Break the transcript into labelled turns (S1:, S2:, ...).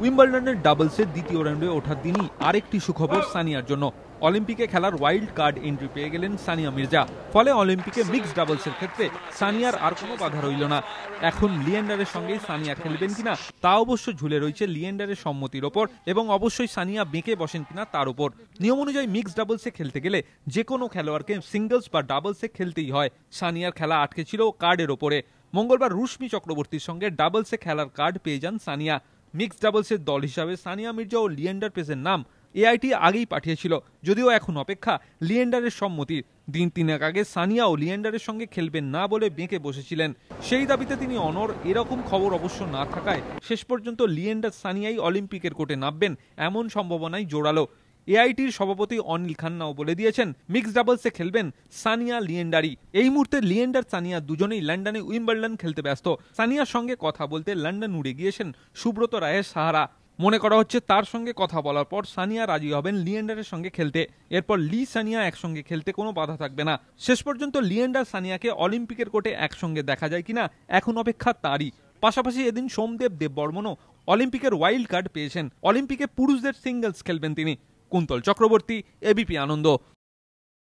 S1: উইম্বলডনের ডাবলসের দ্বিতীয় রাউন্ডে ওঠার দিনই আরেকটি সুখবর সানিয়ার জন্য। অলিম্পিকে খেলার ওয়াইল্ড কার্ড এন্ট্রি পেয়ে গেলেন সানিয়া মির্জা। ফলে অলিম্পিকে মিক্সড ডাবলসের ক্ষেত্রে সানিয়ার আর কোনো বাধা রইল না। এখন লিয়েন্ডারের সঙ্গে সানিয়া খেলবেন কিনা তা অবশ্য ঝুলে রয়েছে লিয়েন্ডারের সম্মতির ওপর, এবং অবশ্যই সানিয়া বেঁকে বসেন কিনা তার উপর। নিয়ম অনুযায়ী মিক্সড ডাবলসে খেলতে গেলে যে কোনো খেলোয়াড়কে সিঙ্গলস বা ডাবলসে খেলতেই হয়। সানিয়ার খেলা আটকে ছিল কার্ডের ওপরে। মঙ্গলবার রুশমি চক্রবর্তীর সঙ্গে ডাবলসে খেলার কার্ড পেয়ে যান সানিয়া। মিক্সড ডাবলসের দল হিসাবে সানিয়া মির্জা ও লিয়েন্ডার পেসের নাম এআইটি আগেই পাঠিয়েছিল, যদিও এখন অপেক্ষা লিয়েন্ডারের সম্মতির। দিন তিনেক আগে সানিয়া ও লিয়েন্ডারের সঙ্গে খেলবেন না বলে বেঁকে বসেছিলেন। সেই দাবিতে তিনি অনড়। এরকম খবর অবশ্য না থাকায় শেষ পর্যন্ত লিয়েন্ডার সানিয়াই অলিম্পিকের কোর্টে নামবেন এমন সম্ভাবনাই জোরালো। এআইটির সভাপতি অনিল খান্নাও বলে দিয়েছেন মিক্সড ডাবলসে খেলবেন সানিয়া লিয়েন্ডারি। এই মুহূর্তে লিয়েন্ডার সানিয়া দুজনেই লন্ডনে উইম্বলডন খেলতে ব্যস্ত। সানিয়ার সঙ্গে কথা বলতে লন্ডন উড়ে গিয়েছেন সুব্রত রায়ের সাহারা। মনে করা হচ্ছে তার সঙ্গে কথা বলার পর সানিয়া রাজি হবেন লিয়েন্ডারের সঙ্গে খেলতে। এরপর লি সানিয়া একসঙ্গে খেলতে কোনো বাধা থাকবে না। শেষ পর্যন্ত লিয়েন্ডার সানিয়াকে অলিম্পিকের কোর্টে একসঙ্গে দেখা যায় কিনা এখন অপেক্ষা তারই। পাশাপাশি এদিন সোমদেব দেববর্মনও অলিম্পিকের ওয়াইল্ড কার্ড পেয়েছেন। অলিম্পিকে পুরুষদের সিঙ্গলস খেলবেন তিনি। কুন্তল চক্রবর্তী, এবিপি আনন্দ।